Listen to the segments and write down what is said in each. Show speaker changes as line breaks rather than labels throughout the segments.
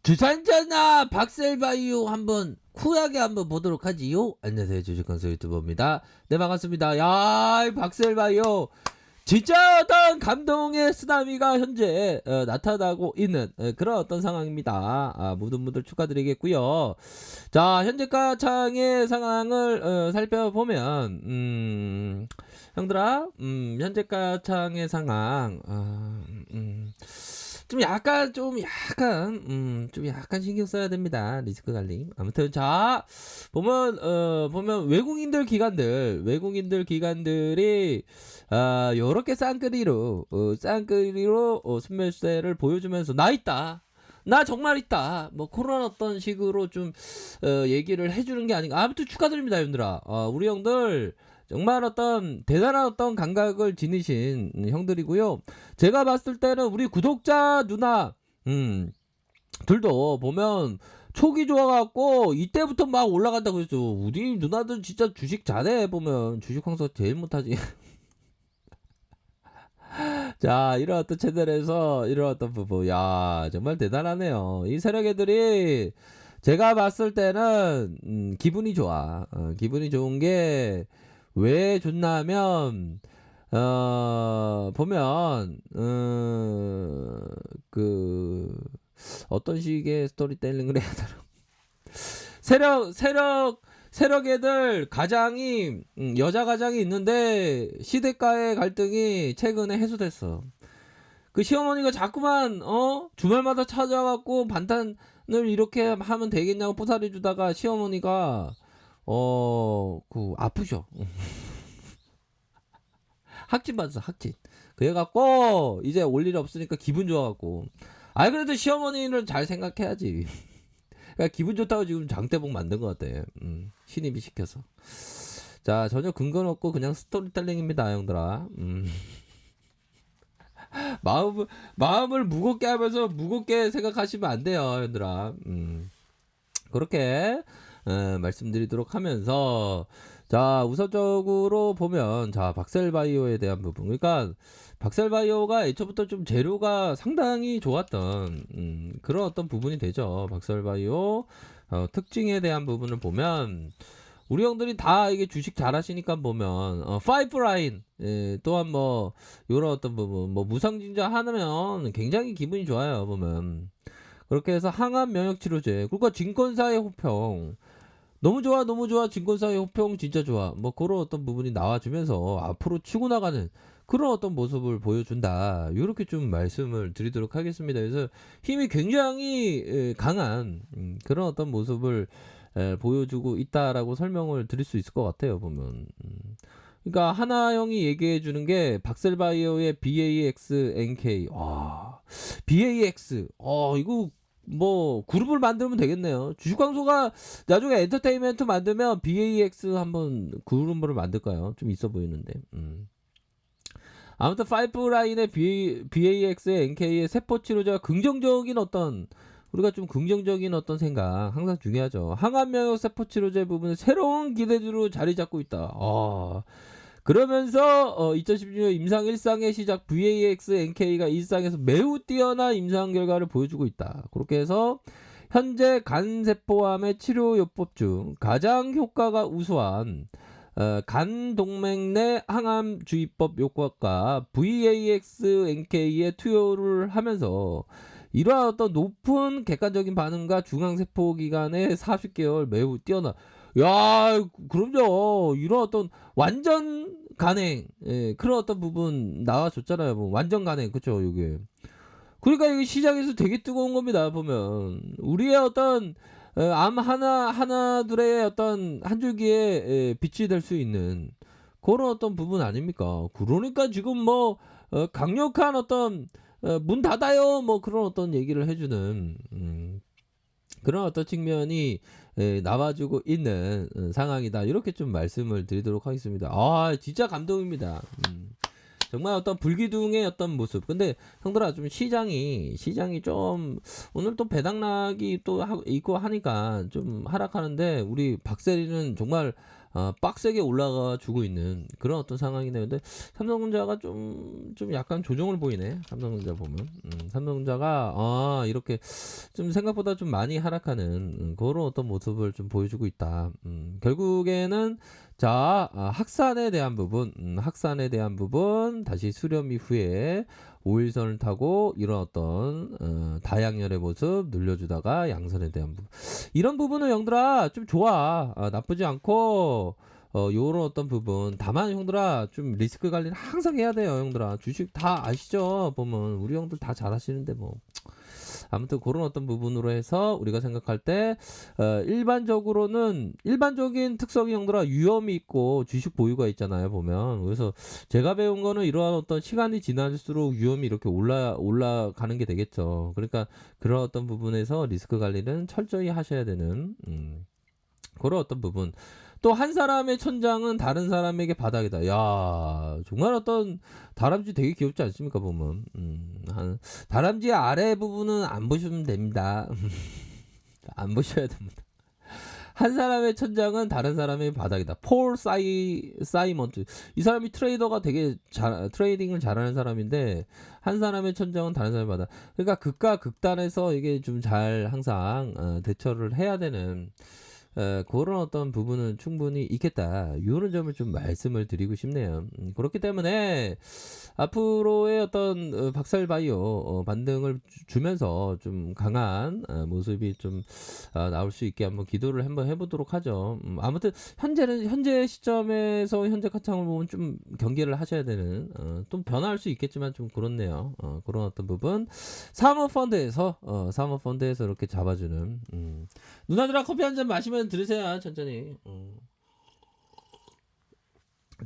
주산자나 박셀바이오 한번 후하게 한번 보도록 하지요. 안녕하세요, 주식건설 유튜버입니다. 네, 반갑습니다. 야, 이 박셀바이오 진짜 어떤 감동의 쓰나미가 현재 나타나고 있는 그런 어떤 상황입니다. 모든 분들 축하드리겠고요. 자, 현재가 창의 상황을 살펴보면 형들아, 현재가 창의 상황 좀 약간 신경 써야 됩니다. 리스크 관리. 아무튼 자, 보면 외국인들 기관들이 요렇게 쌍끌이로 순매수세를 보여주면서 나 있다. 나 정말 있다. 뭐 그런 어떤 식으로 좀 얘기를 해주는 게 아닌가. 아무튼 축하드립니다, 형들아. 우리 형들 정말 어떤 대단한 어떤 감각을 지니신 형들이고요. 제가 봤을 때는 우리 구독자 누나 들도 보면 촉이 좋아갖고 이때부터 막 올라간다고 했죠. 우리 누나들 진짜 주식 잘해. 보면 주식 황소 제일 못하지. 자, 이런 어떤 채널에서 이런 어떤 부분, 야, 정말 대단하네요. 이 세력 애들이 제가 봤을 때는 기분이 좋아. 기분이 좋은 게 왜 좋냐면 보면 그 어떤 식의 스토리텔링을 해야 되나? 세력 애들 가장이 여자 가장이 있는데 시댁과의 갈등이 최근에 해소됐어. 그 시어머니가 자꾸만 주말마다 찾아갖고 반찬을 이렇게 하면 되겠냐고 뿌사리 주다가 시어머니가 그 아프셔. 학진 받았어, 학진. 그래갖고 이제 올 일 없으니까 기분 좋아갖고. 아, 그래도 시어머니는 잘 생각해야지. 그러니까 기분 좋다고 지금 장대복 만든 것 같아. 신입이 시켜서. 자, 전혀 근거 없고 그냥 스토리텔링입니다, 형들아. 마음을 무겁게 하면서 무겁게 생각하시면 안 돼요, 형들아. 그렇게 말씀드리도록 하면서, 자, 우선적으로 보면, 자, 박셀바이오에 대한 부분. 그러니까 박셀바이오가 애초부터 좀 재료가 상당히 좋았던 그런 어떤 부분이 되죠. 박셀바이오 특징에 대한 부분을 보면 우리 형들이 다 이게 주식 잘하시니까 보면 파이프라인 또한 뭐 이런 어떤 부분 뭐 무상증자 하면 굉장히 기분이 좋아요. 보면 그렇게 해서 항암 면역 치료제, 그러니까 증권사의 호평 너무 좋아, 너무 좋아. 증권사의 호평 진짜 좋아. 뭐 그런 어떤 부분이 나와주면서 앞으로 치고 나가는 그런 어떤 모습을 보여준다. 이렇게 좀 말씀을 드리도록 하겠습니다. 그래서 힘이 굉장히 강한 그런 어떤 모습을 보여주고 있다라고 설명을 드릴 수 있을 것 같아요. 보면. 그러니까 하나형이 얘기해 주는 게 박셀바이오의 BAXNK. 와, BAX. 이거 뭐 그룹을 만들면 되겠네요. 주식광소가 나중에 엔터테인먼트 만들면 BAX 한번 그룹을 만들까요? 좀 있어 보이는데. 아무튼 파이프라인의 BAX의 NK의 세포 치료제가 긍정적인 어떤, 우리가 좀 긍정적인 어떤 생각 항상 중요하죠. 항암 면역 세포 치료제 부분은 새로운 기대주로 자리 잡고 있다. 그러면서 2016년 임상 1상의 시작 VAX NK가 일상에서 매우 뛰어난 임상 결과를 보여주고 있다. 그렇게 해서 현재 간세포암의 치료요법 중 가장 효과가 우수한 간동맥 내 항암 주의법 효과가 VAX NK에 투여를 하면서 이러한 어떤 높은 객관적인 반응과 중앙세포 기간의 40개월 매우 뛰어난, 야, 그럼요. 이런 어떤 완전 간행, 그런 어떤 부분 나와줬잖아요. 뭐 완전 간행, 그쵸, 이게. 그러니까 이게 시장에서 되게 뜨거운 겁니다. 보면 우리의 어떤 암 하나둘의 어떤 한 줄기에 빛이 될 수 있는 그런 어떤 부분 아닙니까? 그러니까 지금 뭐 강력한 어떤 문 닫아요, 뭐 그런 어떤 얘기를 해주는 그런 어떤 측면이 나와주고 있는 상황이다. 이렇게 좀 말씀을 드리도록 하겠습니다. 진짜 감동입니다. 정말 어떤 불기둥의 어떤 모습. 근데 형들아, 좀 시장이 좀 오늘 또 배당락이 또 있고 하니까 좀 하락하는데, 우리 박세리는 정말 빡세게 올라가 주고 있는 그런 어떤 상황이네요. 근데 삼성전자가 좀 약간 조정을 보이네. 삼성전자 보면. 삼성전자가 이렇게 좀 생각보다 좀 많이 하락하는 그런 어떤 모습을 좀 보여주고 있다. 결국에는 자, 확산에 대한 부분 다시 수렴 이후에 5일선을 타고 이런 어떤 다양열의 모습 늘려주다가 양선에 대한 부분, 이런 부분은 형들아 좀 좋아. 나쁘지 않고 요런 어떤 부분. 다만 형들아 좀 리스크 관리는 항상 해야 돼요. 형들아 주식 다 아시죠? 보면 우리 형들 다 잘 아시는데 뭐. 아무튼 그런 어떤 부분으로 해서 우리가 생각할 때 일반적인 특성이 형들아 위험이 있고 주식 보유가 있잖아요. 보면. 그래서 제가 배운 거는 이러한 어떤 시간이 지날수록 위험이 이렇게 올라가는 게 되겠죠. 그러니까 그런 어떤 부분에서 리스크 관리는 철저히 하셔야 되는 그런 어떤 부분. 또 한 사람의 천장은 다른 사람에게 바닥이다. 야, 정말 어떤 다람쥐 되게 귀엽지 않습니까? 보면 다람쥐 아래 부분은 안 보시면 됩니다. 안 보셔야 됩니다. 한 사람의 천장은 다른 사람의 바닥이다. 폴 사이먼트. 이 사람이 트레이더가 되게 트레이딩을 잘하는 사람인데 한 사람의 천장은 다른 사람의 바닥. 그러니까 극과 극단에서 이게 좀 잘 항상 대처를 해야 되는 그런 어떤 부분은 충분히 있겠다. 이런 점을 좀 말씀을 드리고 싶네요. 그렇기 때문에 앞으로의 어떤 박살바이오 반등을 주면서 좀 강한 모습이 좀 나올 수 있게 한번 기도를 한번 해보도록 하죠. 아무튼 현재 시점에서 현재 가창을 보면 좀 경계를 하셔야 되는 또 변화할 수 있겠지만 좀 그렇네요. 그런 어떤 부분 사모펀드에서 이렇게 잡아주는 누나들아 커피 한 잔 마시면 들으세요. 천천히.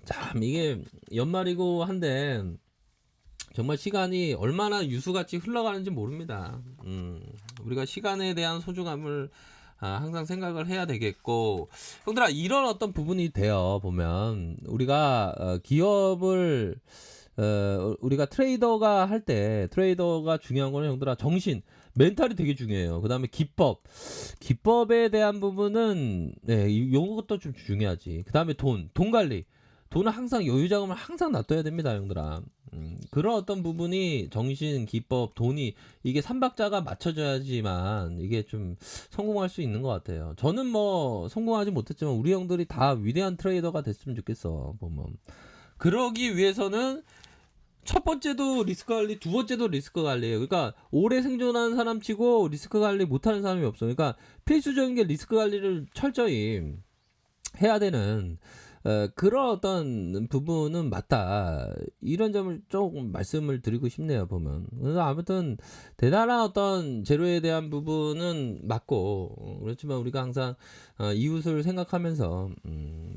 참 이게 연말이고 한데 정말 시간이 얼마나 유수같이 흘러가는지 모릅니다. 우리가 시간에 대한 소중함을 항상 생각을 해야 되겠고, 형들아 이런 어떤 부분이 돼요. 보면 우리가 기업을 우리가 트레이더가 할 때 트레이더가 중요한 거는 형들아 정신 멘탈이 되게 중요해요. 그 다음에 기법에 대한 부분은 요것도 좀 중요하지. 그 다음에 돈 관리. 돈은 항상 여유 자금을 항상 놔둬야 됩니다, 형들아. 그런 어떤 부분이 정신, 기법, 돈이 이게 삼박자가 맞춰져야지만 이게 좀 성공할 수 있는 것 같아요. 저는 뭐 성공하지 못했지만 우리 형들이 다 위대한 트레이더가 됐으면 좋겠어. 보면 그러기 위해서는 첫 번째도 리스크 관리, 두 번째도 리스크 관리예요. 그러니까 오래 생존하는 사람 치고 리스크 관리 못하는 사람이 없어. 그러니까 필수적인 게 리스크 관리를 철저히 해야 되는 그런 어떤 부분은 맞다. 이런 점을 조금 말씀을 드리고 싶네요. 보면. 그래서 아무튼 대단한 어떤 재료에 대한 부분은 맞고 그렇지만 우리가 항상 이웃을 생각하면서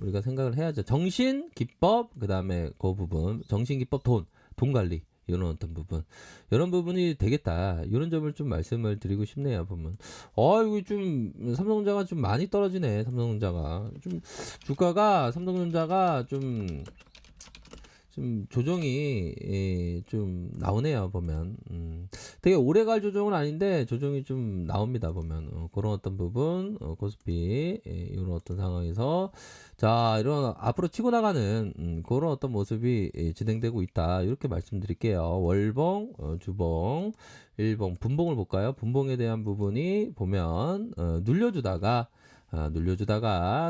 우리가 생각을 해야죠. 정신, 기법, 그 다음에 그 부분, 정신, 기법, 돈 관리. 이런 어떤 부분, 이런 부분이 되겠다. 이런 점을 좀 말씀을 드리고 싶네요. 보면, 이거 좀 삼성전자가 좀 많이 떨어지네. 삼성전자가 좀 주가가 삼성전자가 좀 조정이 좀 나오네요. 보면 되게 오래갈 조정은 아닌데 조정이 좀 나옵니다. 보면 그런 어떤 부분 코스피 이런 어떤 상황에서 자 이런 앞으로 치고 나가는 그런 어떤 모습이 진행되고 있다. 이렇게 말씀드릴게요. 월봉 주봉 일봉 분봉을 볼까요? 분봉에 대한 부분이 보면 눌려주다가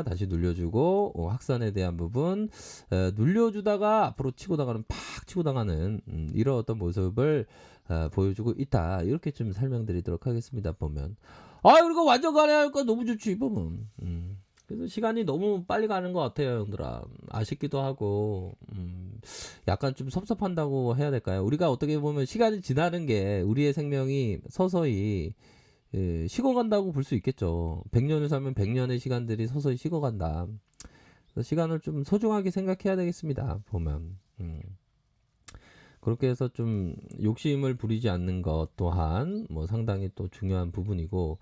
다시 눌려주고 확산에 대한 부분 눌려주다가 앞으로 치고 나가는 팍 치고 나가는 이런 어떤 모습을 보여주고 있다. 이렇게 좀 설명드리도록 하겠습니다. 보면 그리고 완전 가려니까 너무 좋지 보면. 그래서 시간이 너무 빨리 가는 것 같아요, 형들아. 아쉽기도 하고 약간 좀 섭섭한다고 해야 될까요? 우리가 어떻게 보면 시간이 지나는 게 우리의 생명이 서서히 식어간다고 볼 수 있겠죠. 100년을 살면 100년의 시간들이 서서히 식어간다. 시간을 좀 소중하게 생각해야 되겠습니다. 보면 그렇게 해서 좀 욕심을 부리지 않는 것 또한 뭐 상당히 또 중요한 부분이고,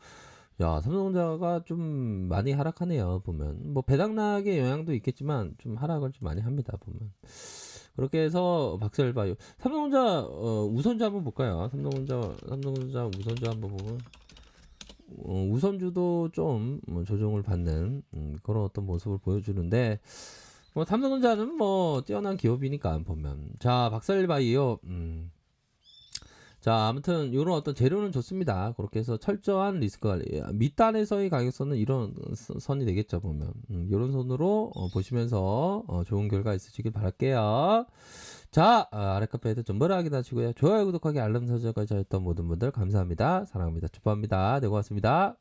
야 삼성전자가 좀 많이 하락하네요. 보면 뭐 배당락의 영향도 있겠지만 좀 하락을 좀 많이 합니다. 보면 그렇게 해서 박셀바이오 삼성전자 우선주 한번 볼까요? 삼성전자 우선주 한번 보면 우선주도 좀 조정을 받는 그런 어떤 모습을 보여주는데 뭐 삼성전자는 뭐 뛰어난 기업이니까 보면 자 박살바이오 자 아무튼 이런 어떤 재료는 좋습니다. 그렇게 해서 철저한 리스크 관리 밑단에서의 가격선은 이런 선이 되겠죠 보면 이런 선으로 보시면서 좋은 결과 있으시길 바랄게요. 자 아랫카페에도 좀 뭐라 하기도 하시고요. 좋아요 구독하기 알람 설정까지 하셨던 모든 분들 감사합니다. 사랑합니다. 축복합니다. 네 고맙습니다.